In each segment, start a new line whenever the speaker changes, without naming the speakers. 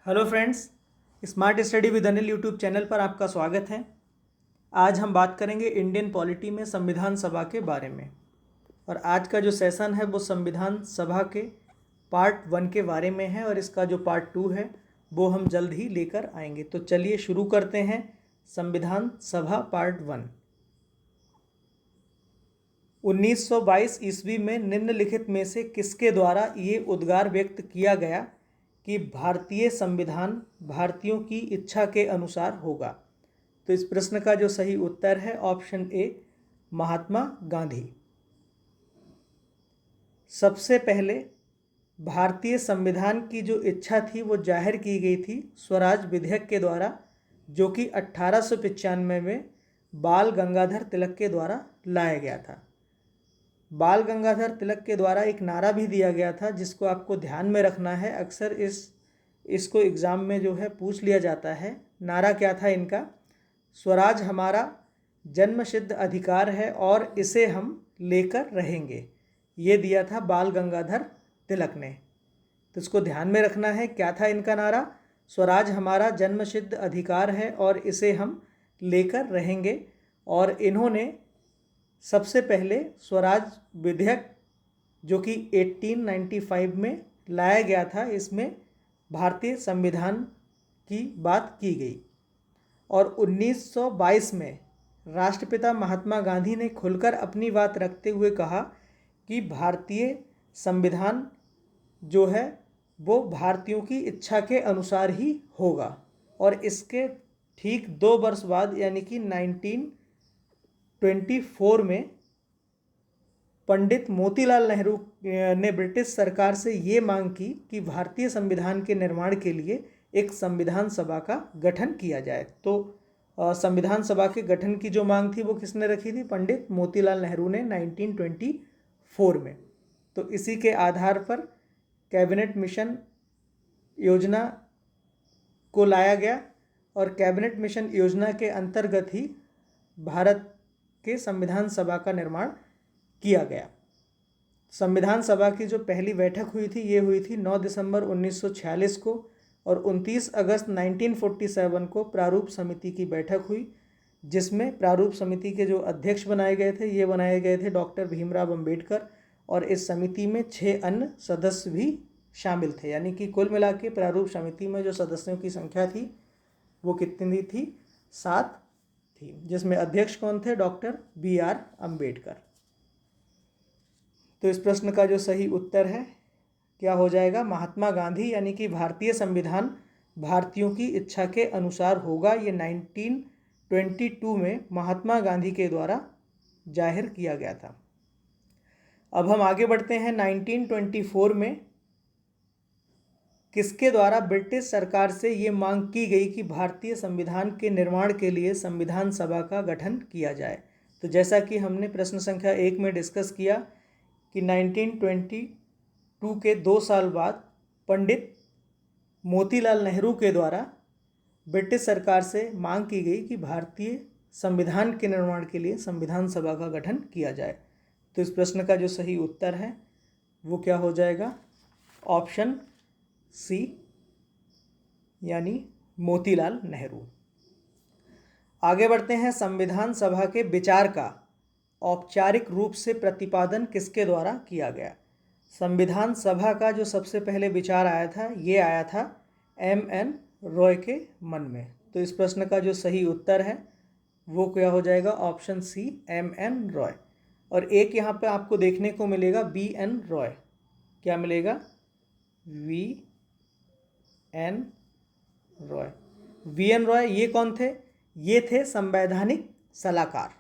Hello friends, smart study with Anil YouTube channel पर आपका स्वागत है। आज हम बात करेंगे इंडियन पॉलिटी में संविधान सभा के बारे में। और आज का जो सेशन है वो संविधान सभा के पार्ट 1 के बारे में है और इसका जो पार्ट 2 है वो हम जल्द ही लेकर आएंगे। तो चलिए शुरू करते हैं। संविधान सभा पार्ट 1। 1922 ईस्वी में निम्नलिखित में से किसके द्वारा ये उद्गार व्यक्त किया गया कि भारतीय संविधान भारतीयों की इच्छा के अनुसार होगा? तो इस प्रश्न का जो सही उत्तर है ऑप्शन ए, महात्मा गांधी। सबसे पहले भारतीय संविधान की जो इच्छा थी वो जाहिर की गई थी स्वराज विधेयक के द्वारा, जो कि 1895 में बाल गंगाधर तिलक के द्वारा लाया गया था। बाल गंगाधर तिलक के द्वारा एक नारा भी दिया गया था जिसको आपको ध्यान में रखना है। अक्सर इसको एग्ज़ाम में जो है पूछ लिया जाता है। नारा क्या था इनका? स्वराज हमारा जन्मसिद्ध अधिकार है और इसे हम लेकर रहेंगे। ये दिया था बाल गंगाधर तिलक ने। तो इसको ध्यान में रखना है। क्या था इनका नारा? स्वराज हमारा जन्मसिद्ध अधिकार है और इसे हम लेकर रहेंगे। और इन्होंने सबसे पहले स्वराज विधेयक जो कि 1895 में लाया गया था, इसमें भारतीय संविधान की बात की गई। और 1922 में राष्ट्रपिता महात्मा गांधी ने खुलकर अपनी बात रखते हुए कहा कि भारतीय संविधान जो है वो भारतीयों की इच्छा के अनुसार ही होगा। और इसके ठीक 2 वर्ष बाद यानी कि 1924 में पंडित मोतीलाल नेहरू ने ब्रिटिश सरकार से ये मांग की कि भारतीय संविधान के निर्माण के लिए एक संविधान सभा का गठन किया जाए। तो संविधान सभा के गठन की जो मांग थी वो किसने रखी थी? पंडित मोतीलाल नेहरू ने 1924 में। तो इसी के आधार पर कैबिनेट मिशन योजना को लाया गया और कैबिनेट मिशन योजना के अंतर्गत ही भारत के संविधान सभा का निर्माण किया गया। संविधान सभा की जो पहली बैठक हुई थी ये हुई थी 9 दिसंबर 1946 को और 29 अगस्त 1947 को प्रारूप समिति की बैठक हुई, जिसमें प्रारूप समिति के जो अध्यक्ष बनाए गए थे ये बनाए गए थे डॉक्टर भीमराव अंबेडकर। और इस समिति में 6 अन्य सदस्य भी शामिल थे, यानी कि कुल मिला के प्रारूप समिति में जो सदस्यों की संख्या थी वो कितनी थी? 7 थी, जिसमें अध्यक्ष कौन थे? Doctor BR Ambedkar. तो इस प्रश्न का जो सही उत्तर है क्या हो जाएगा? महात्मा गांधी, यानी कि भारतीय संविधान भारतीयों की इच्छा के अनुसार होगा। ये 1922 में महात्मा गांधी के द्वारा जाहिर किया गया था। अब हम आगे बढ़ते हैं। 1924 में किसके द्वारा ब्रिटिश सरकार से ये मांग की गई कि भारतीय संविधान के निर्माण के लिए संविधान सभा का गठन किया जाए? तो जैसा कि हमने प्रश्न संख्या 1 में डिस्कस किया कि 1922 के 2 साल बाद पंडित मोतीलाल नेहरू के द्वारा ब्रिटिश सरकार से मांग की गई कि भारतीय संविधान के निर्माण के लिए संविधान सभा का गठन किया जाए। तो इस प्रश्न का जो सही उत्तर है वो क्या हो जाएगा? ऑप्शन सी, यानी मोतीलाल नेहरू। आगे बढ़ते हैं। संविधान सभा के विचार का औपचारिक रूप से प्रतिपादन किसके द्वारा किया गया? संविधान सभा का जो सबसे पहले विचार आया था ये आया था MN रॉय के मन में। तो इस प्रश्न का जो सही उत्तर है वो क्या हो जाएगा? Option C, MN Roy. और एक यहाँ पे आपको देखने को मिलेगा BN रॉय। क्या मिलेगा? VN रॉय। VN रॉय ये कौन थे? ये थे संवैधानिक सलाहकार।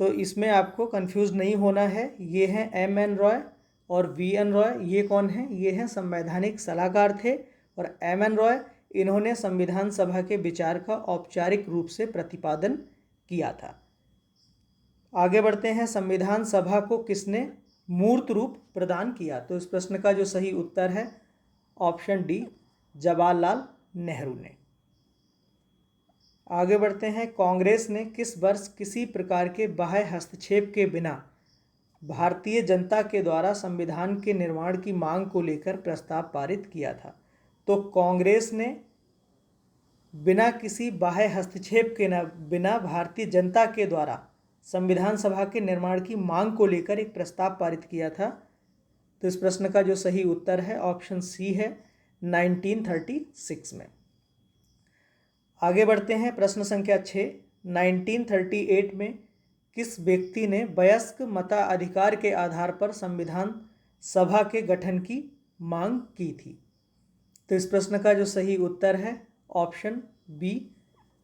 तो इसमें आपको कंफ्यूज नहीं होना है। ये हैं MN रॉय और VN रॉय। ये कौन है? ये हैं संवैधानिक सलाहकार थे। और MN रॉय इन्होंने संविधान सभा के विचार का औपचारिक रूप से प्रतिपादन किया था। आगे बढ़ते हैं। संविधान सभा को किसने मूर्त रूप प्रदान किया? तो इस प्रश्न का जो सही उत्तर है ऑप्शन डी, जवाहरलाल नेहरू ने। आगे बढ़ते हैं। कांग्रेस ने किस वर्ष किसी प्रकार के बाह्य हस्तक्षेप के बिना भारतीय जनता के द्वारा संविधान के निर्माण की मांग को लेकर प्रस्ताव पारित किया था? तो कांग्रेस ने बिना किसी बाह्य हस्तक्षेप के बिना भारतीय जनता के द्वारा संविधान सभा के निर्माण की मांग को लेकर एक प्रस्ताव पारित किया था। तो इस प्रश्न का जो सही उत्तर है ऑप्शन सी है 1936 में। आगे बढ़ते हैं, प्रश्न संख्या 6। 1938 में किस व्यक्ति ने वयस्क मताधिकार के आधार पर संविधान सभा के गठन की मांग की थी? तो इस प्रश्न का जो सही उत्तर है ऑप्शन बी,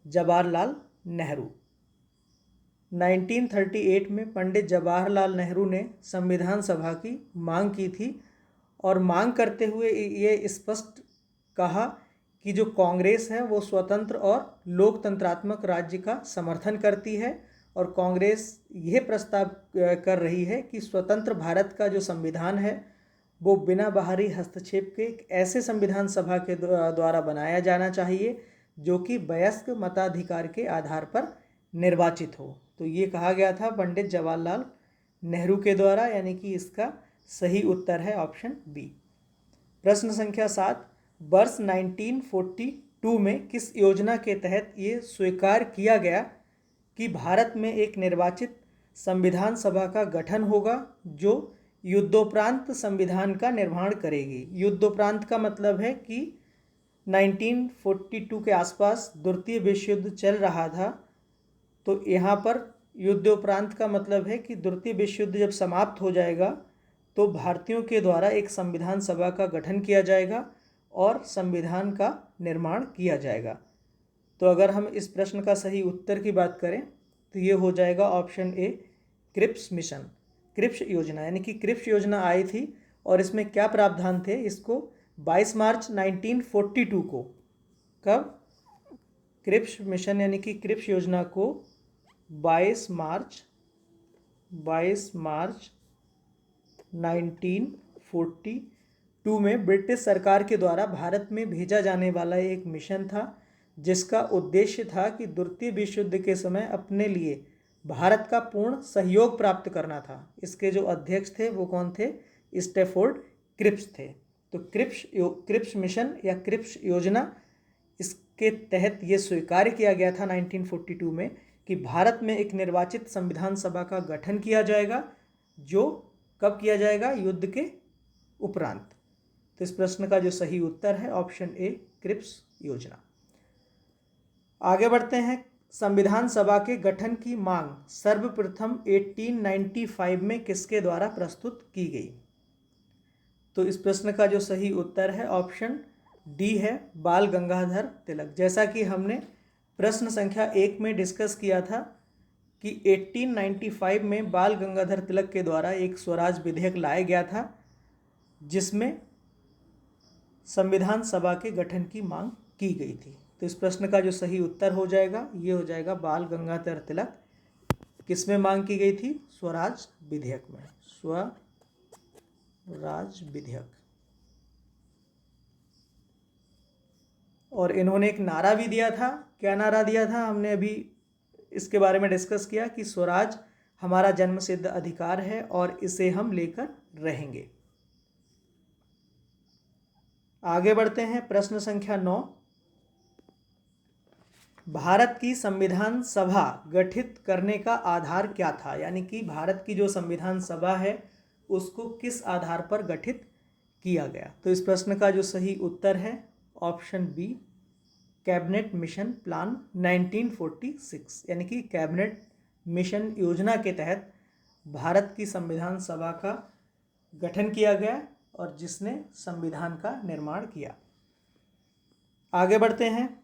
जवाहरलाल नेहरू। 1938 में पंडित जवाहरलाल नेहरू ने संविधान सभा की मांग की थी और मांग करते हुए ये स्पष्ट कहा कि जो कांग्रेस है वो स्वतंत्र और लोकतंत्रात्मक राज्य का समर्थन करती है और कांग्रेस यह प्रस्ताव कर रही है कि स्वतंत्र भारत का जो संविधान है वो बिना बाहरी हस्तक्षेप के एक ऐसे संविधान सभा के द्वारा बनाया जाना चाहिए जो कि वयस्क मताधिकार के आधार पर निर्वाचित हो। तो ये कहा गया था पंडित जवाहरलाल नेहरू के द्वारा, यानी कि इसका सही उत्तर है ऑप्शन बी। प्रश्न संख्या 7। वर्ष 1942 में किस योजना के तहत ये स्वीकार किया गया कि भारत में एक निर्वाचित संविधान सभा का गठन होगा जो युद्धोपरांत संविधान का निर्माण करेगी? युद्धोपरांत का मतलब है कि 1942 के आसपास द्वितीय विश्व युद्ध चल रहा था, तो यहाँ पर युद्धोपरांत का मतलब है कि द्वितीय विश्व युद्ध जब समाप्त हो जाएगा तो भारतीयों के द्वारा एक संविधान सभा का गठन किया जाएगा और संविधान का निर्माण किया जाएगा। तो अगर हम इस प्रश्न का सही उत्तर की बात करें तो ये हो जाएगा option A, Cripps mission, Cripps योजना। यानी कि क्रिप्स योजना आई थी और इसमें क्या प्रावधान थे, इसको 22 मार्च 1942 को, कब, क्रिप्स मिशन यानी कि क्रिप्स योजना को 22 मार्च 1942 में ब्रिटिश सरकार के द्वारा भारत में भेजा जाने वाला एक मिशन था जिसका उद्देश्य था कि द्वितीय विश्व युद्ध के समय अपने लिए भारत का पूर्ण सहयोग प्राप्त करना था। इसके जो अध्यक्ष थे वो कौन थे? स्टैफोर्ड क्रिप्स थे। तो क्रिप्स मिशन या क्रिप्स योजना, इसके तहत ये स्वीकार किया गया था 1942 में कि भारत में एक निर्वाचित संविधान सभा का गठन किया जाएगा जो कब किया जाएगा? युद्ध के उपरांत। तो इस प्रश्न का जो सही उत्तर है ऑप्शन ए, क्रिप्स योजना। आगे बढ़ते हैं, संविधान सभा के गठन की मांग सर्वप्रथम 1895 में किसके द्वारा प्रस्तुत की गई? तो इस प्रश्न का जो सही उत्तर है ऑप्शन डी है, बाल गंगाधर तिलक। जैसा कि हमने प्रश्न संख्या 1 में डिस्कस किया था कि 1895 में बाल गंगाधर तिलक के द्वारा एक स्वराज विधेयक लाया गया था जिसमें संविधान सभा के गठन की मांग की गई थी। तो इस प्रश्न का जो सही उत्तर हो जाएगा ये हो जाएगा बाल गंगाधर तिलक। किस में मांग की गई थी? स्वराज विधेयक में, स्वराज विधेयक। और इन्होंने एक नारा भी दिया था। क्या नारा दिया था? हमने अभी इसके बारे में डिस्कस किया कि स्वराज हमारा जन्मसिद्ध अधिकार है और इसे हम लेकर रहेंगे। आगे बढ़ते हैं, प्रश्न संख्या 9। भारत की संविधान सभा गठित करने का आधार क्या था? यानी कि भारत की जो संविधान सभा है उसको किस आधार पर गठित किया गया? तो इस प्रश्न का जो सही उत्तर है option B, cabinet mission plan 1946। यानी कि कैबिनेट मिशन योजना के तहत भारत की संविधान सभा का गठन किया गया और जिसने संविधान का निर्माण किया। आगे बढ़ते हैं,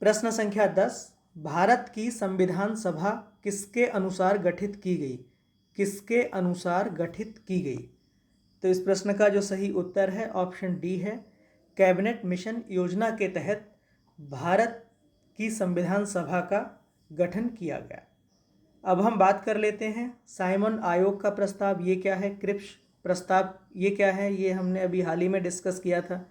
प्रश्न संख्या 10। भारत की संविधान सभा किसके अनुसार गठित की गई? किसके अनुसार गठित की गई? तो इस प्रश्न का जो सही उत्तर है ऑप्शन डी है, कैबिनेट मिशन योजना के तहत भारत की संविधान सभा का गठन किया गया। अब हम बात कर लेते हैं साइमन आयोग का प्रस्ताव, ये क्या है? क्रिप्स प्रस्ताव ये क्या है? ये हमने अभी हाल ही में डिस्कस किया था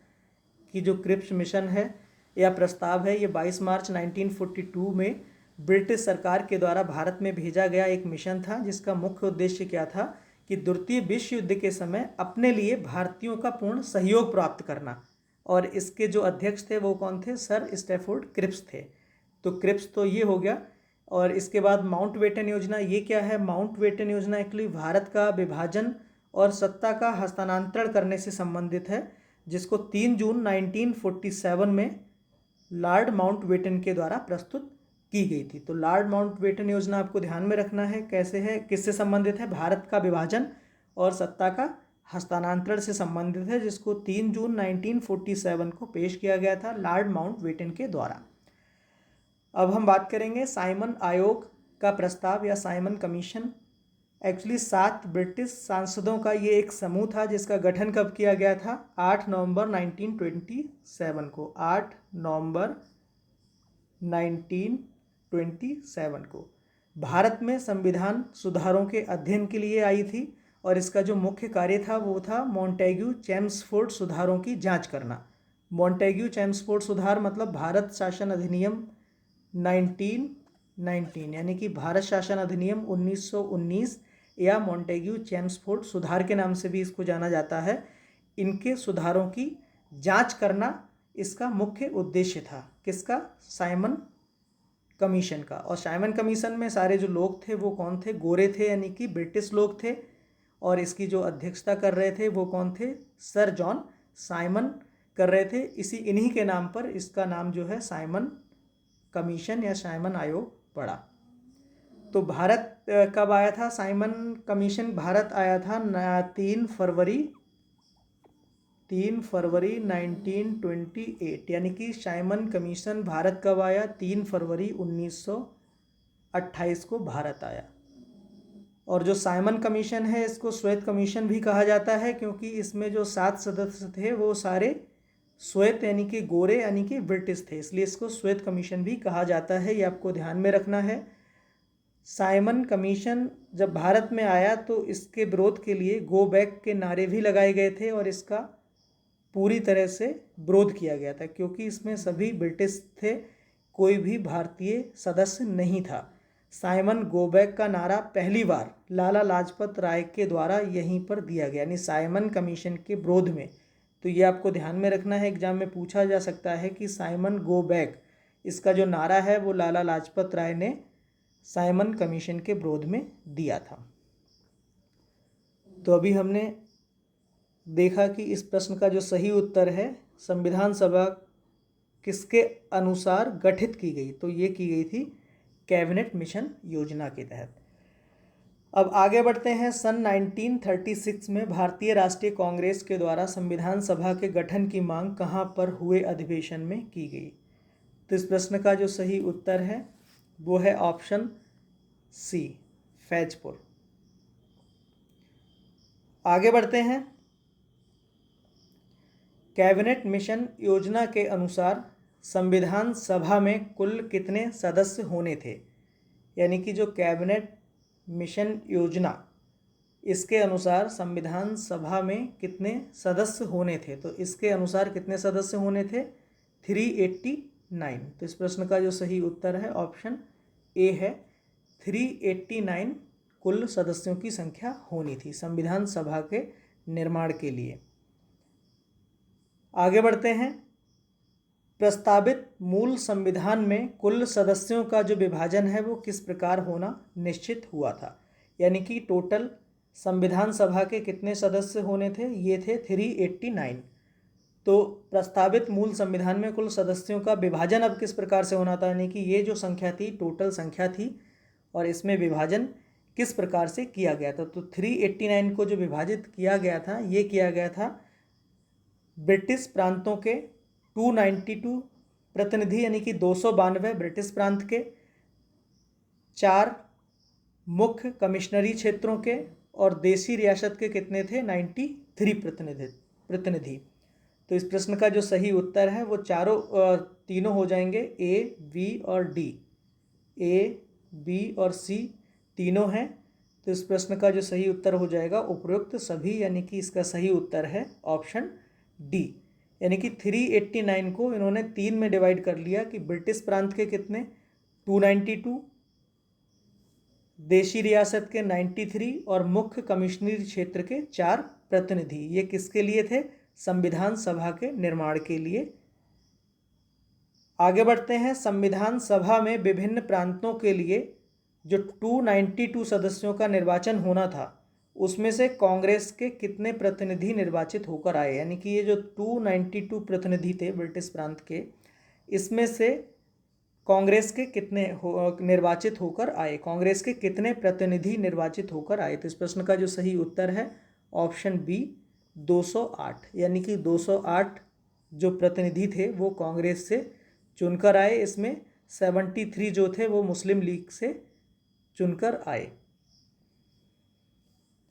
कि जो क्रिप्स मिशन है या प्रस्ताव है ये 22 मार्च 1942 में ब्रिटिश सरकार के द्वारा भारत में भेजा गया एक मिशन था जिसका मुख्य उद्देश्य क्या था कि द्वितीय विश्व युद्ध के समय अपने लिए भारतीयों का पूर्ण सहयोग प्राप्त करना। और इसके जो अध्यक्ष थे वो कौन थे? सर स्टैफोर्ड क्रिप्स थे। तो क्रिप्स तो ये हो गया। और इसके बाद माउंटबेटन योजना, ये क्या है? माउंटबेटन योजना एक्चुअली भारत का विभाजन और सत्ता का हस्तांतरण करने से संबंधित है, जिसको 3 जून 1947 में लॉर्ड माउंटबेटन के द्वारा प्रस्तुत की गई थी। तो लॉर्ड माउंटबेटन योजना आपको ध्यान में रखना है, कैसे है, किससे संबंधित है? भारत का विभाजन और सत्ता का हस्तांतरण से संबंधित है, जिसको 3 जून 1947 को पेश किया गया था लॉर्ड माउंटबेटन के द्वारा। अब हम बात करेंगे साइमन आयोग का प्रस्ताव या साइमन कमीशन। एक्चुअली 7 ब्रिटिश सांसदों का ये एक समूह था, जिसका गठन कब किया गया था? 8 नवंबर 1927 को। 8 नवंबर 1927 को भारत में संविधान सुधारों के अध्ययन के लिए आई थी, और इसका जो मुख्य कार्य था वो था मॉन्टेग्यू चेम्सफोर्ड सुधारों की जांच करना। मॉन्टेग्यू चेम्सफोर्ड सुधार मतलब भारत शासन अधिनियम 1919, यानी कि भारत शासन अधिनियम 1919 या मॉन्टेग्यू चेम्सफोर्ड सुधार के नाम से भी इसको जाना जाता है। इनके सुधारों की जांच करना इसका मुख्य उद्देश्य था। किसका? साइमन कमीशन का। और साइमन कमीशन में सारे जो लोग थे वो कौन थे? गोरे थे, यानी कि ब्रिटिश लोग थे। और इसकी जो अध्यक्षता कर रहे थे वो कौन थे? सर जॉन साइमन कर रहे थे। इन्हीं के नाम पर इसका नाम जो है साइमन कमीशन या साइमन आयोग पड़ा। तो भारत कब आया था साइमन कमीशन? भारत आया था 3 फरवरी 1928, यानी कि साइमन कमीशन भारत कब आया? 3 फरवरी 1928 को भारत आया। और जो साइमन कमीशन है इसको श्वेत कमीशन भी कहा जाता है, क्योंकि इसमें जो 7 सदस्य थे वो सारे श्वेत यानी कि गोरे यानी कि ब्रिटिश थे, इसलिए इसको श्वेत कमीशन भी कहा जाता है। ये आपको ध्यान में रखना है। साइमन कमीशन जब भारत में आया तो इसके विरोध के लिए गो बैक के नारे भी लगाए गए थे, और इसका पूरी तरह से विरोध किया गया था, क्योंकि इसमें सभी ब्रिटिश थे, कोई भी भारतीय सदस्य नहीं था। साइमन गो बैक का नारा पहली बार लाला लाजपत राय के द्वारा यहीं पर दिया गया, यानी साइमन कमीशन के विरोध में। तो ये आपको ध्यान में रखना है, एग्जाम में पूछा जा सकता है कि साइमन गो बैक, इसका जो नारा है वो लाला लाजपत राय ने साइमन कमीशन के विरोध में दिया था। तो अभी हमने देखा कि इस प्रश्न का जो सही उत्तर है, संविधान सभा किसके अनुसार गठित की गई? तो ये की गई थी कैबिनेट मिशन योजना के तहत। अब आगे बढ़ते हैं। सन 1936 में भारतीय राष्ट्रीय कांग्रेस के द्वारा संविधान सभा के गठन की मांग कहाँ पर हुए अधिवेशन में की गई? तो इस प्रश्न का जो सही उत्तर है वो है ऑप्शन सी, फैजपुर। आगे बढ़ते हैं। कैबिनेट मिशन योजना के अनुसार संविधान सभा में कुल कितने सदस्य होने थे? यानी कि जो कैबिनेट मिशन योजना, इसके अनुसार संविधान सभा में कितने सदस्य होने थे? तो इसके अनुसार कितने सदस्य होने थे? 389। तो इस प्रश्न का जो सही उत्तर है ऑप्शन ए है, 389 कुल सदस्यों की संख्या होनी थी संविधान सभा के निर्माण के लिए। आगे बढ़ते हैं। प्रस्तावित मूल संविधान में कुल सदस्यों का जो विभाजन है वो किस प्रकार होना निश्चित हुआ था? यानी कि टोटल संविधान सभा के कितने सदस्य होने थे? ये थे 389। तो प्रस्तावित मूल संविधान में कुल सदस्यों का विभाजन अब किस प्रकार से होना था? यानी कि ये जो संख्या थी टोटल संख्या थी, और इसमें विभाजन किस प्रकार से किया गया था? तो 389 को जो विभाजित किया गया था, ये किया गया था ब्रिटिश प्रांतों के 292 प्रतिनिधि, यानी कि 292 ब्रिटिश प्रांत के, 4 मुख्य कमिश्नरी क्षेत्रों के, और देशी रियासत के कितने थे? 93 प्रतिनिधि। तो इस प्रश्न का जो सही उत्तर है वो तीनों हो जाएंगे, ए, बी और डी। ए, बी और सी तीनों हैं। तो इस प्रश्न का जो सही उत्तर हो जाएगा उपरोक्त सभी, यानी कि इसका सही उत्तर है ऑप्शन डी। यानी कि 389 को इन्होंने 3 में डिवाइड कर लिया कि ब्रिटिश प्रांत के कितने? 292, देशी रियासत के 93 और मुख्य कमिश्नरी क्षेत्र के 4 प्रतिनिधि। ये किसके लिए थे? संविधान सभा के निर्माण के लिए। आगे बढ़ते हैं। संविधान सभा में विभिन्न प्रांतों के लिए जो 292 सदस्यों का निर्वाचन होना था, उसमें से कांग्रेस के कितने प्रतिनिधि निर्वाचित होकर आए, यानी कि ये जो 292 प्रतिनिधि थे ब्रिटिश प्रांत के, इसमें से कांग्रेस के कितने निर्वाचित होकर आए, कांग्रेस के कितने प्रतिनिधि निर्वाचित होकर आए। तो इस प्रश्न का जो सही उत्तर है ऑप्शन बी 208, यानी कि 208 जो प्रतिनिधि थे वो कांग्रेस से चुनकर आए। इसमें 73 जो थे वो मुस्लिम लीग से चुनकर आए।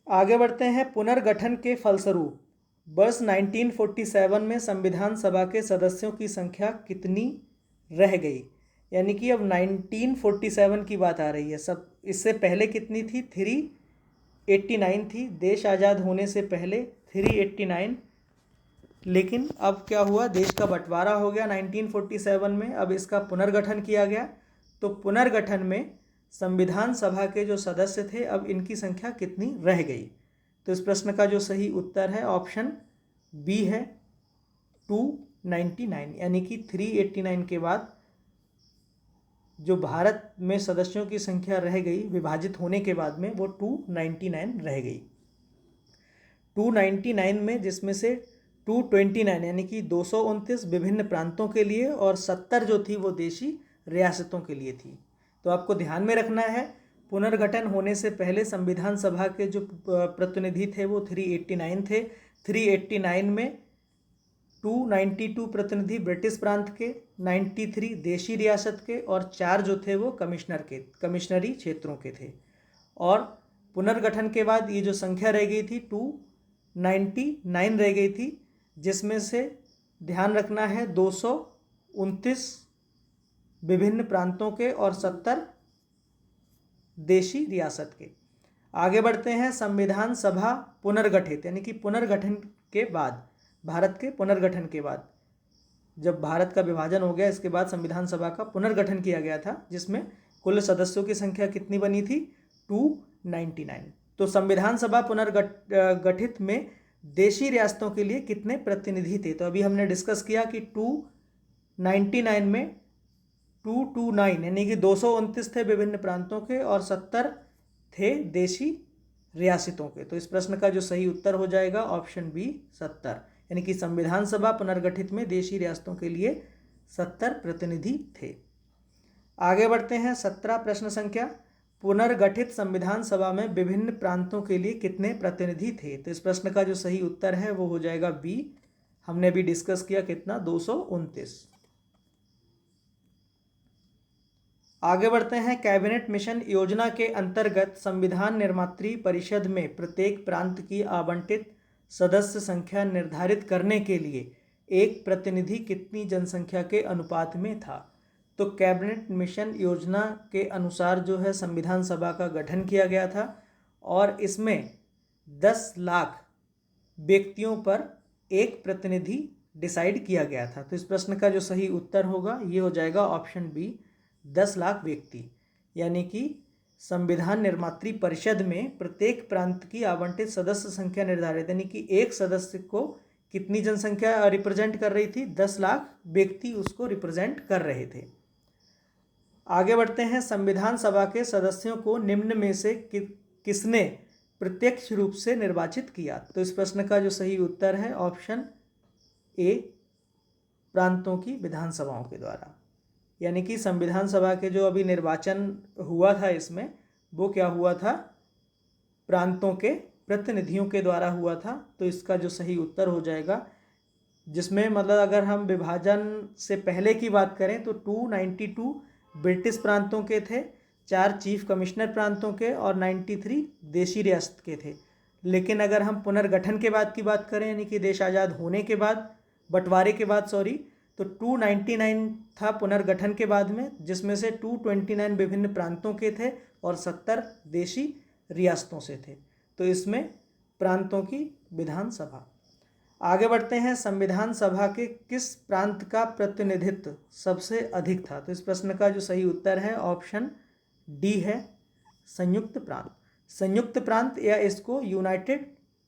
आगे बढ़ते हैं। पुनर्गठन के फलस्वरूप वर्ष 1947 में संविधान सभा के सदस्यों की संख्या कितनी रह गई, यानी कि अब 1947 की बात आ रही है। सब इससे पहले कितनी थी, 389 थी। देश आज़ाद होने से पहले 389, लेकिन अब क्या हुआ, देश का बंटवारा हो गया 1947 में, अब इसका पुनर्गठन किया गया। तो पुनर्गठन में संविधान सभा के जो सदस्य थे, अब इनकी संख्या कितनी रह गई। तो इस प्रश्न का जो सही उत्तर है ऑप्शन बी है 299, यानी कि 389 के बाद जो भारत में सदस्यों की संख्या रह गई विभाजित होने के बाद में, वो 299 रह गई। 299 में जिसमें से 229 यानी कि 229 विभिन्न प्रांतों के लिए और 70 जो थी वो देशी रियासतों के लिए थी। तो आपको ध्यान में रखना है, पुनर्गठन होने से पहले संविधान सभा के जो प्रतिनिधि थे वो 389 थे। 389 में 292 प्रतिनिधि ब्रिटिश प्रांत के, 93 देशी रियासत के और 4 जो थे वो कमिश्नरी क्षेत्रों के थे। और पुनर्गठन के बाद ये जो संख्या रह गई थी 299 रह गई थी, जिसमें से ध्यान रखना है 229 विभिन्न प्रांतों के और 70 देशी रियासत के। आगे बढ़ते हैं। संविधान सभा पुनर्गठित, यानी कि पुनर्गठन के बाद, भारत के पुनर्गठन के बाद, जब भारत का विभाजन हो गया इसके बाद संविधान सभा का पुनर्गठन किया गया था, जिसमें कुल सदस्यों की संख्या कितनी बनी थी, 299। तो संविधान सभा पुनर्गठित में देशी रियासतों के लिए कितने प्रतिनिधि थे। तो अभी हमने डिस्कस किया कि 299 में 229 यानी कि 229 थे विभिन्न प्रांतों के और 70 थे देशी रियासतों के। तो इस प्रश्न का जो सही उत्तर हो जाएगा ऑप्शन बी 70, यानी कि संविधान सभा पुनर्गठित में देशी रियासतों के लिए 70 प्रतिनिधि थे। आगे बढ़ते हैं। 17 प्रश्न संख्या, पुनर्गठित संविधान सभा में विभिन्न प्रांतों के लिए कितने प्रतिनिधि थे। तो इस प्रश्न का जो सही उत्तर है वो हो जाएगा बी, हमने भी डिस्कस किया कितना, 229। आगे बढ़ते हैं। कैबिनेट मिशन योजना के अंतर्गत संविधान निर्मात्री परिषद में प्रत्येक प्रांत की आवंटित सदस्य संख्या निर्धारित करने के लिए एक प्रतिनिधि कितनी जनसंख्या के अनुपात में था। तो कैबिनेट मिशन योजना के अनुसार जो है संविधान सभा का गठन किया गया था और इसमें 10 लाख व्यक्तियों पर एक प्रतिनिधि डिसाइड किया गया था। तो इस प्रश्न का जो सही उत्तर होगा ये हो जाएगा ऑप्शन बी 10 लाख व्यक्ति, यानी कि संविधान निर्मात्री परिषद में प्रत्येक प्रांत की आवंटित सदस्य संख्या निर्धारित, यानी कि एक सदस्य को कितनी जनसंख्या रिप्रेजेंट कर रही थी, 10 लाख व्यक्ति उसको रिप्रेजेंट कर रहे थे। आगे बढ़ते हैं। संविधान सभा के सदस्यों को निम्न में से किसने प्रत्यक्ष रूप से निर्वाचित किया। तो इस प्रश्न का जो सही उत्तर है ऑप्शन ए, प्रांतों की विधानसभाओं के द्वारा, यानी कि संविधान सभा के जो अभी निर्वाचन हुआ था इसमें वो क्या हुआ था, प्रांतों के प्रतिनिधियों के द्वारा हुआ था। तो इसका जो सही उत्तर हो जाएगा, जिसमें मतलब अगर हम विभाजन से पहले की बात करें तो 292 ब्रिटिश प्रांतों के थे, 4 चीफ कमिश्नर प्रांतों के और 93 देशी रियासत के थे। लेकिन अगर हम पुनर्गठन के बाद की बात करें, यानी कि देश आज़ाद होने के बाद, बंटवारे के बाद तो 299 था पुनर्गठन के बाद में, जिसमें से 229 विभिन्न प्रांतों के थे और 70 देशी रियासतों से थे। तो इसमें प्रांतों की विधानसभा। आगे बढ़ते हैं। संविधान सभा के किस प्रांत का प्रतिनिधित्व सबसे अधिक था। तो इस प्रश्न का जो सही उत्तर है ऑप्शन डी है, संयुक्त प्रांत। संयुक्त प्रांत या इसको यूनाइटेड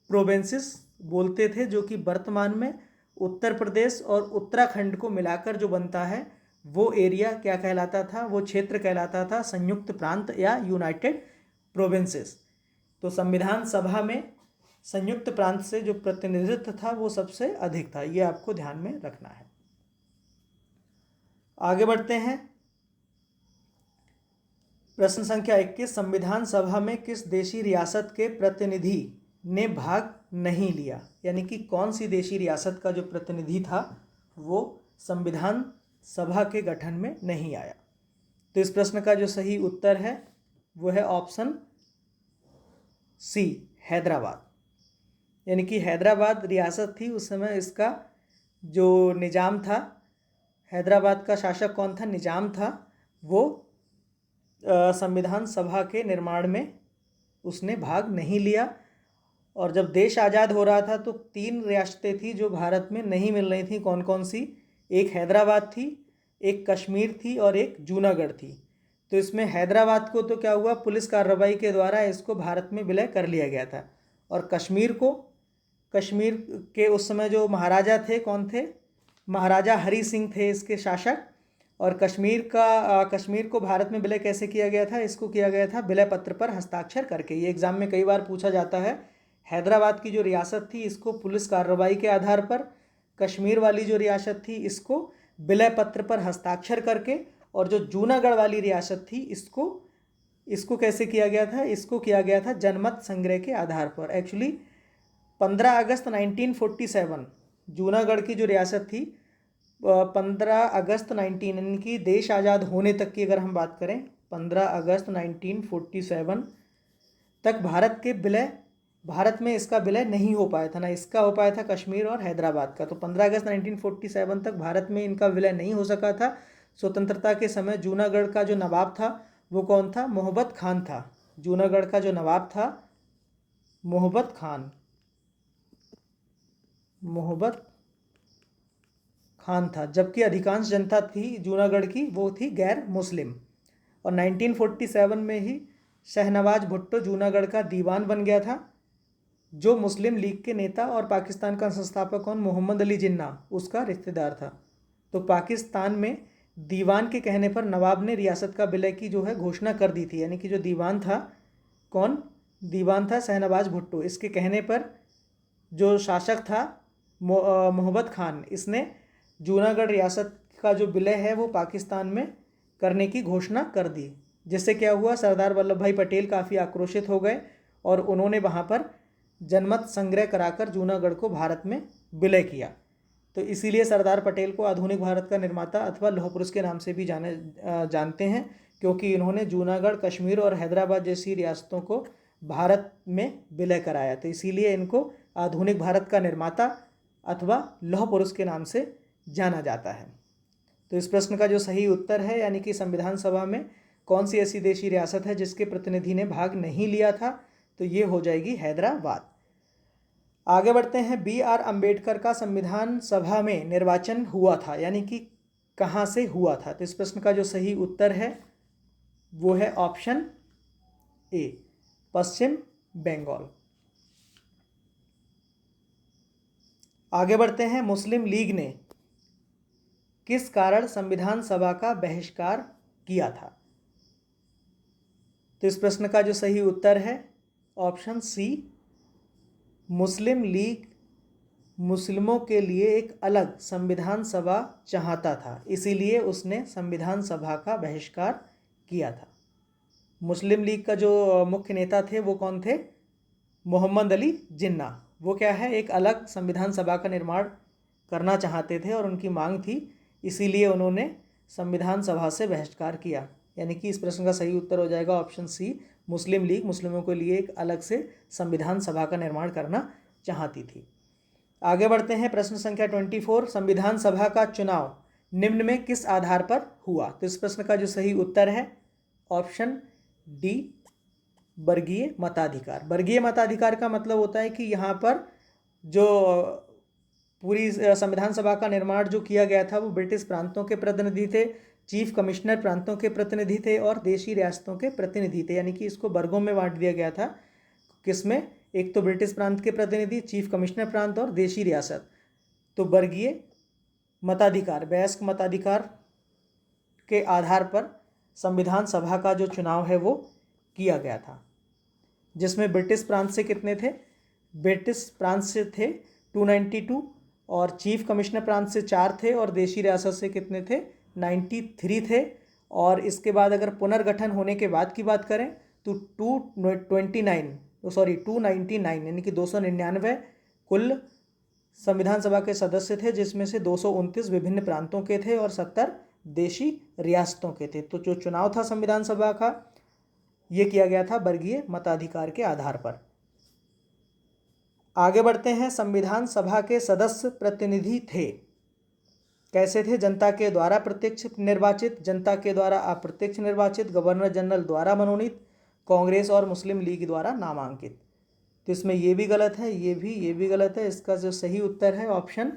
प्रोविंसेस बोलते थे, जो कि वर्तमान में उत्तर प्रदेश और उत्तराखंड को मिलाकर जो बनता है वो एरिया क्या कहलाता था, वो क्षेत्र कहलाता था संयुक्त प्रांत या यूनाइटेड प्रोविंसेस। तो संविधान सभा में संयुक्त प्रांत से जो प्रतिनिधित्व था वो सबसे अधिक था, ये आपको ध्यान में रखना है। आगे बढ़ते हैं। प्रश्न संख्या 21, संविधान सभा में किस देशी रियासत के प्रतिनिधि ने भाग नहीं लिया, यानी कि कौन सी देशी रियासत का जो प्रतिनिधि था वो संविधान सभा के गठन में नहीं आया। तो इस प्रश्न का जो सही उत्तर है वो है ऑप्शन सी, हैदराबाद। यानी कि हैदराबाद रियासत थी उस समय, इसका जो निज़ाम था, हैदराबाद का शासक कौन था, निज़ाम था, वो संविधान सभा के निर्माण में उसने भाग नहीं लिया। और जब देश आज़ाद हो रहा था तो 3 रियासतें थी जो भारत में नहीं मिल रही थी। कौन कौन सी? एक हैदराबाद थी, एक कश्मीर थी और एक जूनागढ़ थी। तो इसमें हैदराबाद को तो क्या हुआ, पुलिस कार्रवाई के द्वारा इसको भारत में विलय कर लिया गया था। और कश्मीर के उस समय जो महाराजा थे, कौन थे? महाराजा हरि सिंह थे इसके शासक। और कश्मीर को भारत में विलय कैसे किया गया था? इसको किया गया था विलय पत्र पर हस्ताक्षर करके। ये एग्जाम में कई बार पूछा जाता है। हैदराबाद की जो रियासत थी इसको पुलिस कार्रवाई के आधार पर, कश्मीर वाली जो रियासत थी इसको विलय पत्र पर हस्ताक्षर करके, और जो जूनागढ़ वाली रियासत थी इसको कैसे किया गया था? इसको किया गया था जनमत संग्रह के आधार पर। एक्चुअली 15 अगस्त 1947 जूनागढ़ की जो रियासत थी, 15 अगस्त 19 यानी कि देश आज़ाद होने तक की अगर हम बात करें, 15 अगस्त 1947 तक भारत में इसका विलय नहीं हो पाया था। ना इसका हो पाया था कश्मीर और हैदराबाद का। तो 15 अगस्त 1947 तक भारत में इनका विलय नहीं हो सका था। स्वतंत्रता के समय जूनागढ़ का जो नवाब था वो कौन था? मोहब्बत खान था। जूनागढ़ का जो नवाब था मोहब्बत खान था। जबकि अधिकांश जनता थी जूनागढ़ की वो थी गैर मुस्लिम। और 1947 में ही शहनवाज भुट्टो जूनागढ़ का दीवान बन गया था, जो मुस्लिम लीग के नेता और पाकिस्तान का संस्थापक कौन? मोहम्मद अली जिन्ना, उसका रिश्तेदार था। तो पाकिस्तान में दीवान के कहने पर नवाब ने रियासत का विलय की जो है घोषणा कर दी थी। यानी कि जो दीवान था, कौन दीवान था? शहनवाज भुट्टो। इसके कहने पर जो शासक था मोहब्बत खान, इसने जूनागढ़ रियासत का जो विलय है वो पाकिस्तान में करने की घोषणा कर दी। जिससे क्या हुआ, सरदार वल्लभ भाई पटेल काफ़ी आक्रोशित हो गए और उन्होंने वहाँ पर जनमत संग्रह कराकर जूनागढ़ को भारत में विलय किया। तो इसीलिए सरदार पटेल को आधुनिक भारत का निर्माता अथवा लौह पुरुष के नाम से भी जानते हैं, क्योंकि इन्होंने जूनागढ़, कश्मीर और हैदराबाद जैसी रियासतों को भारत में विलय कराया। तो इसीलिए इनको आधुनिक भारत का निर्माता अथवा लौह पुरुष के नाम से जाना जाता है। तो इस प्रश्न का जो सही उत्तर है, यानी कि संविधान सभा में कौन सी ऐसी देशी रियासत है जिसके प्रतिनिधि ने भाग नहीं लिया था, तो ये हो जाएगी हैदराबाद। आगे बढ़ते हैं। BR अम्बेडकर का संविधान सभा में निर्वाचन हुआ था, यानी कि कहाँ से हुआ था? तो इस प्रश्न का जो सही उत्तर है वो है ऑप्शन ए, पश्चिम बंगाल। आगे बढ़ते हैं। मुस्लिम लीग ने किस कारण संविधान सभा का बहिष्कार किया था? तो इस प्रश्न का जो सही उत्तर है ऑप्शन सी, मुस्लिम लीग मुस्लिमों के लिए एक अलग संविधान सभा चाहता था, इसीलिए उसने संविधान सभा का बहिष्कार किया था। मुस्लिम लीग का जो मुख्य नेता थे वो कौन थे? मोहम्मद अली जिन्ना। वो क्या है, एक अलग संविधान सभा का निर्माण करना चाहते थे और उनकी मांग थी, इसीलिए उन्होंने संविधान सभा से बहिष्कार किया। यानी कि इस प्रश्न का सही उत्तर हो जाएगा ऑप्शन सी, मुस्लिम लीग मुस्लिमों के लिए एक अलग से संविधान सभा का निर्माण करना चाहती थी। आगे बढ़ते हैं। प्रश्न संख्या 24, संविधान सभा का चुनाव निम्न में किस आधार पर हुआ? तो इस प्रश्न का जो सही उत्तर है ऑप्शन डी, वर्गीय मताधिकार। वर्गीय मताधिकार का मतलब होता है कि यहाँ पर जो पूरी संविधान सभा का निर्माण जो किया गया था वो ब्रिटिश प्रांतों के प्रतिनिधि थे, चीफ कमिश्नर प्रांतों के प्रतिनिधि थे और देशी रियासतों के प्रतिनिधि थे। यानी कि इसको वर्गों में बांट दिया गया था। किसमें? एक तो ब्रिटिश प्रांत के प्रतिनिधि, चीफ कमिश्नर प्रांत और देशी रियासत। तो वर्गीय मताधिकार, वयस्क मताधिकार के आधार पर संविधान सभा का जो चुनाव है वो किया गया था, जिसमें ब्रिटिश प्रांत से कितने थे? ब्रिटिश प्रांत से थे 292 और चीफ कमिश्नर प्रांत से 4 थे और देशी रियासत से कितने थे? 93 थे। और इसके बाद अगर पुनर्गठन होने के बाद की बात करें तो 299 यानी कि 299 कुल संविधान सभा के सदस्य थे, जिसमें से 229 विभिन्न प्रांतों के थे और 70 देशी रियासतों के थे। तो जो चुनाव था संविधान सभा का, ये किया गया था वर्गीय मताधिकार के आधार पर। आगे बढ़ते हैं। संविधान सभा के सदस्य प्रतिनिधि थे, कैसे थे? जनता के द्वारा प्रत्यक्ष निर्वाचित, जनता के द्वारा अप्रत्यक्ष निर्वाचित, गवर्नर जनरल द्वारा मनोनीत, कांग्रेस और मुस्लिम लीग द्वारा नामांकित। तो इसमें ये भी गलत है, ये भी गलत है। इसका जो सही उत्तर है ऑप्शन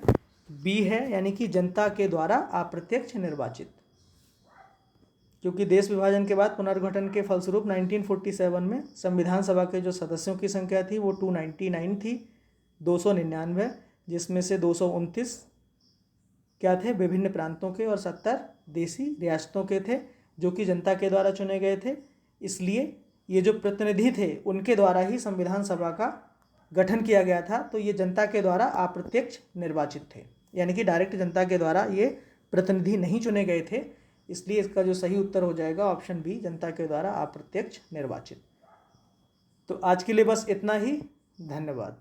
बी है, यानी कि जनता के द्वारा अप्रत्यक्ष निर्वाचित। क्योंकि देश विभाजन के बाद पुनर्गठन के फलस्वरूप 1947 में संविधान सभा के जो सदस्यों की संख्या थी वो 299 थी, 299, जिसमें से 229 क्या थे? विभिन्न प्रांतों के और 70 देशी रियासतों के थे, जो कि जनता के द्वारा चुने गए थे। इसलिए ये जो प्रतिनिधि थे उनके द्वारा ही संविधान सभा का गठन किया गया था। तो ये जनता के द्वारा अप्रत्यक्ष निर्वाचित थे, यानी कि डायरेक्ट जनता के द्वारा ये प्रतिनिधि नहीं चुने गए थे। इसलिए इसका जो सही उत्तर हो जाएगा ऑप्शन बी, जनता के द्वारा अप्रत्यक्ष निर्वाचित। तो आज के लिए बस इतना ही। धन्यवाद।